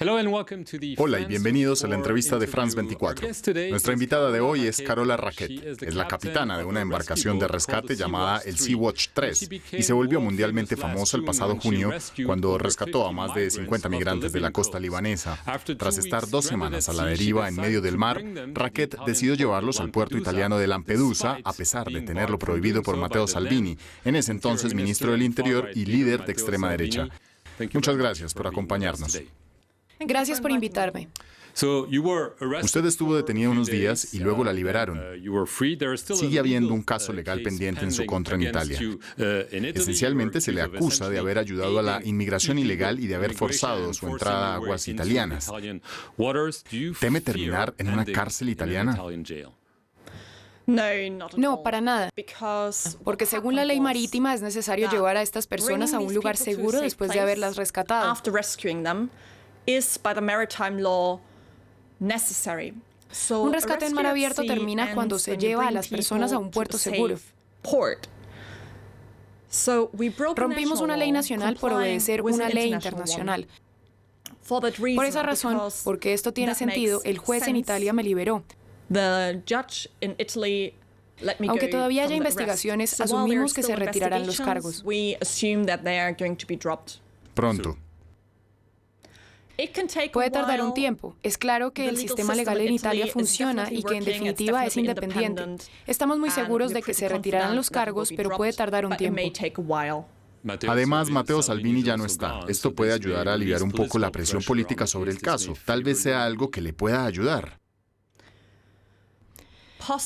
Hola y bienvenidos a la entrevista de France 24. Nuestra invitada de hoy es Carola Racket. Es la capitana de una embarcación de rescate llamada el Sea-Watch 3 y se volvió mundialmente famosa el pasado junio cuando rescató a más de 50 migrantes de la costa libanesa. Tras estar 2 semanas a la deriva en medio del mar, Racket decidió llevarlos al puerto italiano de Lampedusa a pesar de tenerlo prohibido por Matteo Salvini, en ese entonces ministro del Interior y líder de extrema derecha. Muchas gracias por acompañarnos. Gracias por invitarme. Usted estuvo detenida unos días y luego la liberaron. Sigue habiendo un caso legal pendiente en su contra en Italia. Esencialmente se le acusa de haber ayudado a la inmigración ilegal y de haber forzado su entrada a aguas italianas. ¿Teme terminar en una cárcel italiana? No, para nada. Porque según la ley marítima es necesario llevar a estas personas a un lugar seguro después de haberlas rescatado. Un rescate en mar abierto termina cuando se lleva a las personas a un puerto seguro. Rompimos una ley nacional por obedecer una ley internacional. Por esa razón, porque esto tiene sentido, el juez en Italia me liberó. Aunque todavía haya investigaciones, asumimos que se retirarán los cargos. Pronto. Puede tardar un tiempo. Es claro que el sistema legal en Italia funciona y que en definitiva es independiente. Estamos muy seguros de que se retirarán los cargos, pero puede tardar un tiempo. Además, Matteo Salvini ya no está. Esto puede ayudar a aliviar un poco la presión política sobre el caso. Tal vez sea algo que le pueda ayudar.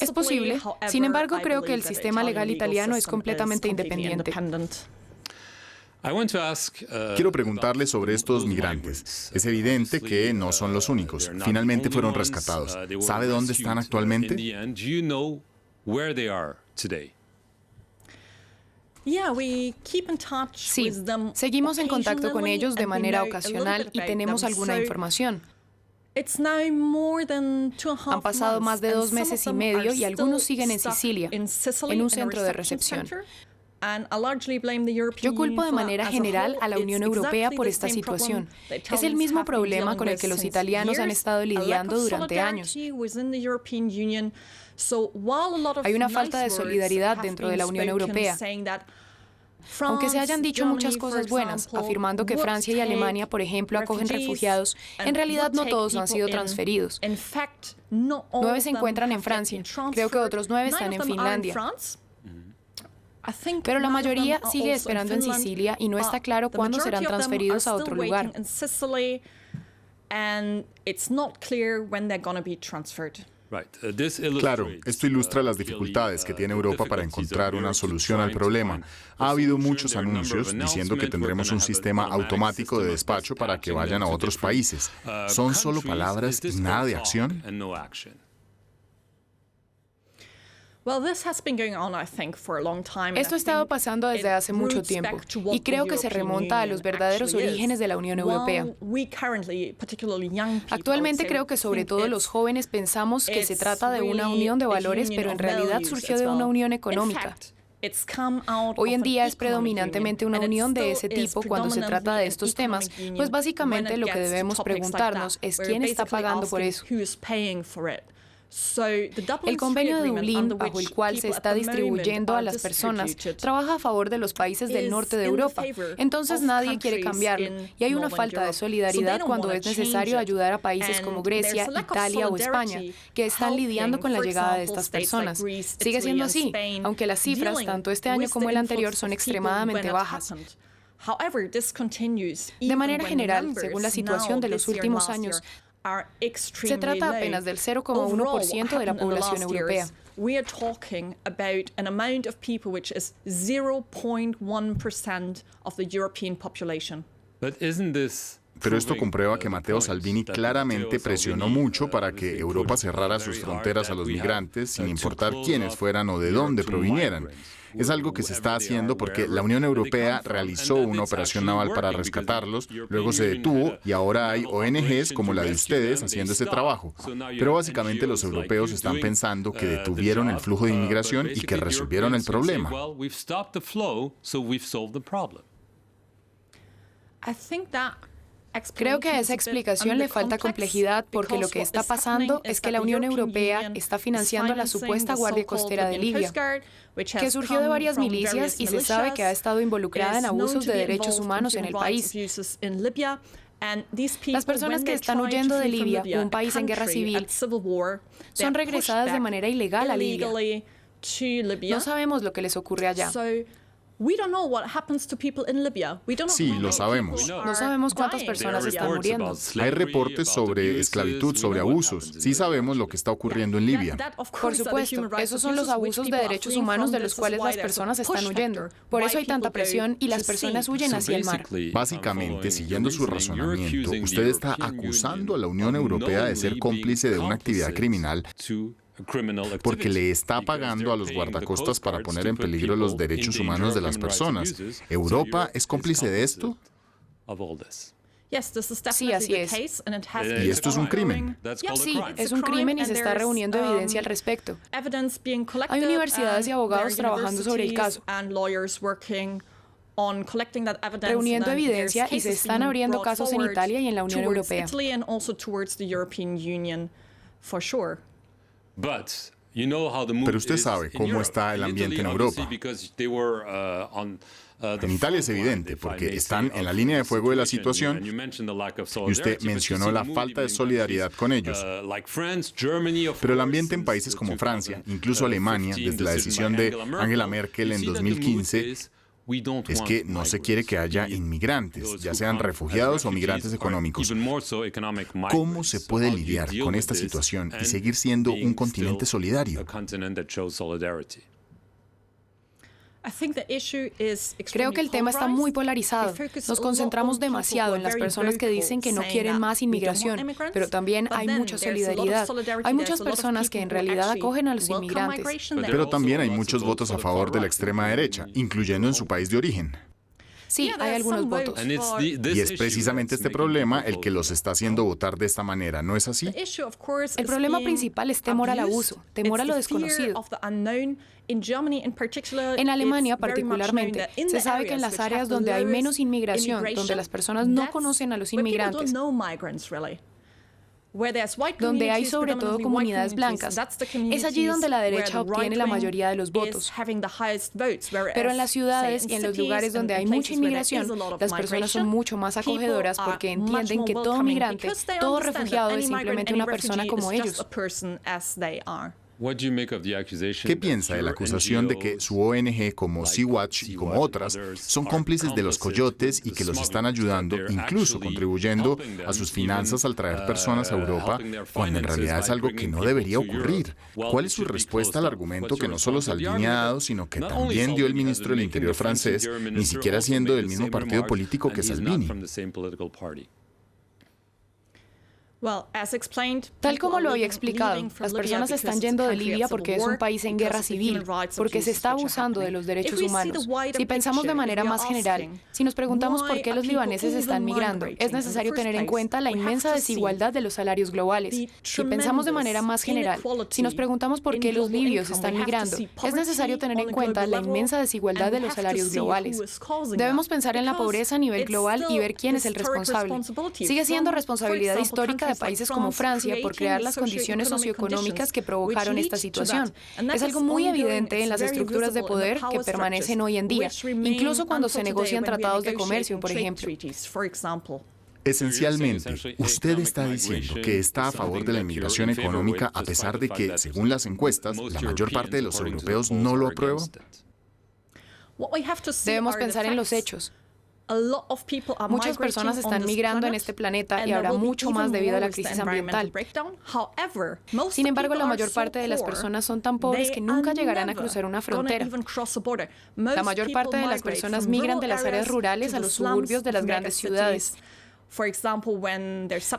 Es posible. Sin embargo, creo que el sistema legal italiano es completamente independiente. Quiero preguntarle sobre estos migrantes. Es evidente que no son los únicos. Finalmente fueron rescatados. ¿Sabe dónde están actualmente? Sí, seguimos en contacto con ellos de manera ocasional y tenemos alguna información. Han pasado más de 2 meses y medio y algunos siguen en Sicilia, en un centro de recepción. Yo culpo de manera general a la Unión Europea por esta situación. Es el mismo problema con el que los italianos han estado lidiando durante años. Hay una falta de solidaridad dentro de la Unión Europea. Aunque se hayan dicho muchas cosas buenas, afirmando que Francia y Alemania, por ejemplo, acogen refugiados, en realidad no todos han sido transferidos. 9 se encuentran en Francia. Creo que otros 9 están en Finlandia. Pero la mayoría sigue esperando en Sicilia y no está claro cuándo serán transferidos a otro lugar. Claro, esto ilustra las dificultades que tiene Europa para encontrar una solución al problema. Ha habido muchos anuncios diciendo que tendremos un sistema automático de despacho para que vayan a otros países. ¿Son solo palabras y nada de acción? Esto ha estado pasando desde hace mucho tiempo y creo que se remonta a los verdaderos orígenes de la Unión Europea. Actualmente creo que sobre todo los jóvenes pensamos que se trata de una unión de valores, pero en realidad surgió de una unión económica. Hoy en día es predominantemente una unión de ese tipo cuando se trata de estos temas, pues básicamente lo que debemos preguntarnos es quién está pagando por eso. El convenio de Dublín, bajo el cual se está distribuyendo a las personas, trabaja a favor de los países del norte de Europa. Entonces nadie quiere cambiarlo y hay una falta de solidaridad cuando es necesario ayudar a países como Grecia, Italia o España, que están lidiando con la llegada de estas personas. Sigue siendo así, aunque las cifras, tanto este año como el anterior, son extremadamente bajas. De manera general, según la situación de los últimos años, se trata apenas del 0,1% de la población europea. Pero esto comprueba que Matteo Salvini claramente presionó mucho para que Europa cerrara sus fronteras a los migrantes, sin importar quiénes fueran o de dónde provinieran. Es algo que se está haciendo porque la Unión Europea realizó una operación naval para rescatarlos, luego se detuvo y ahora hay ONGs como la de ustedes haciendo ese trabajo. Pero básicamente los europeos están pensando que detuvieron el flujo de inmigración y que resolvieron el problema. Creo que a esa explicación le falta complejidad porque lo que está pasando es que la Unión Europea está financiando la supuesta Guardia Costera de Libia, que surgió de varias milicias y se sabe que ha estado involucrada en abusos de derechos humanos en el país. Las personas que están huyendo de Libia, un país en guerra civil, son regresadas de manera ilegal a Libia. No sabemos lo que les ocurre allá. Sí, lo sabemos. No sabemos cuántas personas están muriendo. Hay reportes sobre esclavitud, sobre abusos. Sí sabemos lo que está ocurriendo en Libia. Por supuesto, esos son los abusos de derechos humanos de los cuales las personas están huyendo. Por eso hay tanta presión y las personas huyen hacia el mar. Básicamente, siguiendo su razonamiento, usted está acusando a la Unión Europea de ser cómplice de una actividad criminal porque le está pagando a los guardacostas para poner en peligro los derechos humanos de las personas. ¿Europa es cómplice de esto? Sí, así es. ¿Y esto es un crimen? Sí, es un crimen y se está reuniendo evidencia al respecto. Hay universidades y abogados trabajando sobre el caso, reuniendo evidencia, y se están abriendo casos en Italia y en la Unión Europea. Pero usted sabe cómo está el ambiente en Europa. En Italia es evidente, porque están en la línea de fuego de la situación, y usted mencionó la falta de solidaridad con ellos. Pero el ambiente en países como Francia, incluso Alemania, desde la decisión de Angela Merkel en 2015, es que no se quiere que haya inmigrantes, ya sean refugiados o migrantes económicos. ¿Cómo se puede lidiar con esta situación y seguir siendo un continente solidario? Creo que el tema está muy polarizado. Nos concentramos demasiado en las personas que dicen que no quieren más inmigración, pero también hay mucha solidaridad. Hay muchas personas que en realidad acogen a los inmigrantes. Pero también hay muchos votos a favor de la extrema derecha, incluyendo en su país de origen. Sí, hay algunos votos. Y es precisamente este problema el que los está haciendo votar de esta manera, ¿no es así? El problema principal es temor al abuso, temor a lo desconocido. En Alemania, particularmente, se sabe que en las áreas donde hay menos inmigración, donde las personas no conocen a los inmigrantes, donde hay sobre todo comunidades blancas, es allí donde la derecha obtiene la mayoría de los votos. Pero en las ciudades y en los lugares donde hay mucha inmigración, las personas son mucho más acogedoras porque entienden que todo migrante, todo refugiado es simplemente una persona como ellos. ¿Qué piensa de la acusación de que su ONG como Sea-Watch y como otras son cómplices de los coyotes y que los están ayudando, incluso contribuyendo a sus finanzas al traer personas a Europa, cuando en realidad es algo que no debería ocurrir? ¿Cuál es su respuesta al argumento que no solo Salvini ha dado, sino que también dio el ministro del Interior francés, ni siquiera siendo del mismo partido político que Salvini? Tal como lo había explicado, las personas están yendo de Libia porque es un país en guerra civil, porque se está abusando de los derechos humanos. Si pensamos de manera más general, si nos preguntamos por qué los libaneses están migrando, es necesario tener en cuenta la inmensa desigualdad de los salarios globales. Si pensamos de manera más general, si nos preguntamos por qué los libios están migrando, es necesario tener en cuenta la inmensa desigualdad de los salarios globales. Debemos pensar en la pobreza a nivel global y ver quién es el responsable. Sigue siendo responsabilidad histórica de países como Francia por crear las condiciones socioeconómicas que provocaron esta situación. Es algo muy evidente en las estructuras de poder que permanecen hoy en día, incluso cuando se negocian tratados de comercio, por ejemplo. Esencialmente, usted está diciendo que está a favor de la inmigración económica a pesar de que, según las encuestas, la mayor parte de los europeos no lo aprueba. Debemos pensar en los hechos. Muchas personas están migrando en este planeta y habrá mucho más debido a la crisis ambiental. Sin embargo, la mayor parte de las personas son tan pobres que nunca llegarán a cruzar una frontera. La mayor parte de las personas migran de las áreas rurales a los suburbios de las grandes ciudades.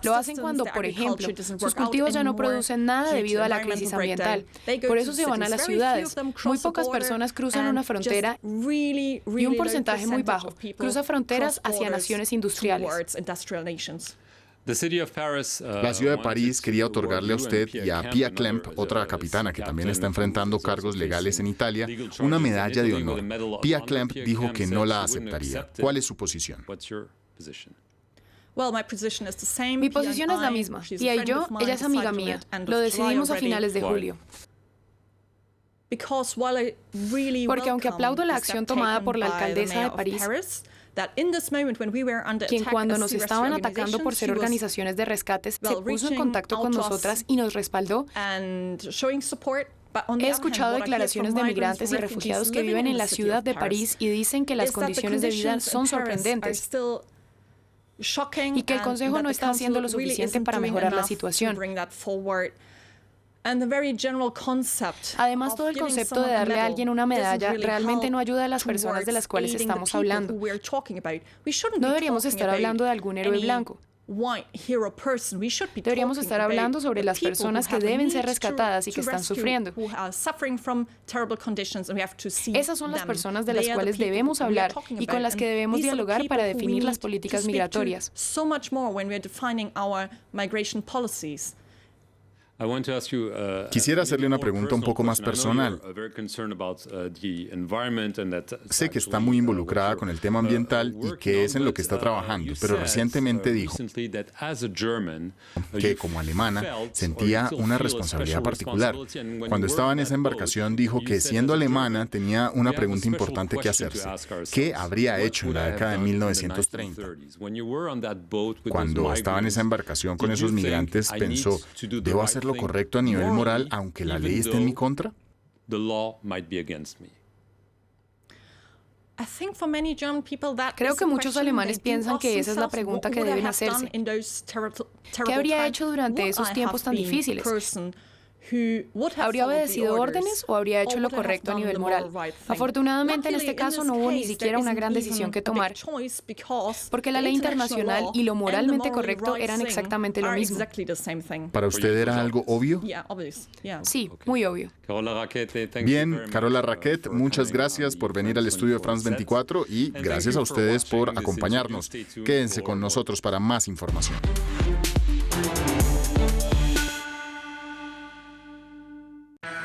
Lo hacen cuando, por ejemplo, sus cultivos ya no producen nada debido a la crisis ambiental. Por eso se van a las ciudades. Muy pocas personas cruzan una frontera y un porcentaje muy bajo cruza fronteras hacia naciones industriales. La ciudad de París quería otorgarle a usted y a Pia Klemp, otra capitana que también está enfrentando cargos legales en Italia, una medalla de honor. Pia Klemp dijo que no la aceptaría. ¿Cuál es su posición? Mi posición es la misma. Pia y yo, ella es amiga mía. Lo decidimos a finales de julio. Porque aunque aplaudo la acción tomada por la alcaldesa de París, quien cuando nos estaban atacando por ser organizaciones de rescates se puso en contacto con nosotras y nos respaldó, he escuchado declaraciones de migrantes y refugiados que viven en la ciudad de París y dicen que las condiciones de vida son sorprendentes y que el Consejo no está haciendo lo suficiente para mejorar la situación. Además, todo el concepto de darle a alguien una medalla realmente no ayuda a las personas de las cuales estamos hablando. No deberíamos estar hablando de algún héroe blanco. Deberíamos estar hablando sobre las personas que deben ser rescatadas y que están sufriendo. Esas son las personas de las cuales debemos hablar y con las que debemos dialogar para definir las políticas migratorias. Quisiera hacerle una pregunta un poco más personal. Sé que está muy involucrada con el tema ambiental y que es en lo que está trabajando, pero recientemente dijo que como alemana sentía una responsabilidad particular. Cuando estaba en esa embarcación dijo que siendo alemana tenía una pregunta importante que hacerse. ¿Qué habría hecho en la década de 1930? Cuando estaba en esa embarcación con esos migrantes pensó, ¿debo hacer lo correcto a nivel moral aunque la ley esté en mi contra? Creo que muchos alemanes piensan que esa es la pregunta que deben hacerse. ¿Qué habría hecho durante esos tiempos tan difíciles? ¿Habría obedecido órdenes o habría hecho lo correcto a nivel moral? Afortunadamente, en este caso no hubo ni siquiera una gran decisión que tomar, porque la ley internacional y lo moralmente correcto eran exactamente lo mismo. ¿Para usted era algo obvio? Sí, muy obvio. Bien, Carola Racket, muchas gracias por venir al estudio de France 24 y gracias a ustedes por acompañarnos. Quédense con nosotros para más información.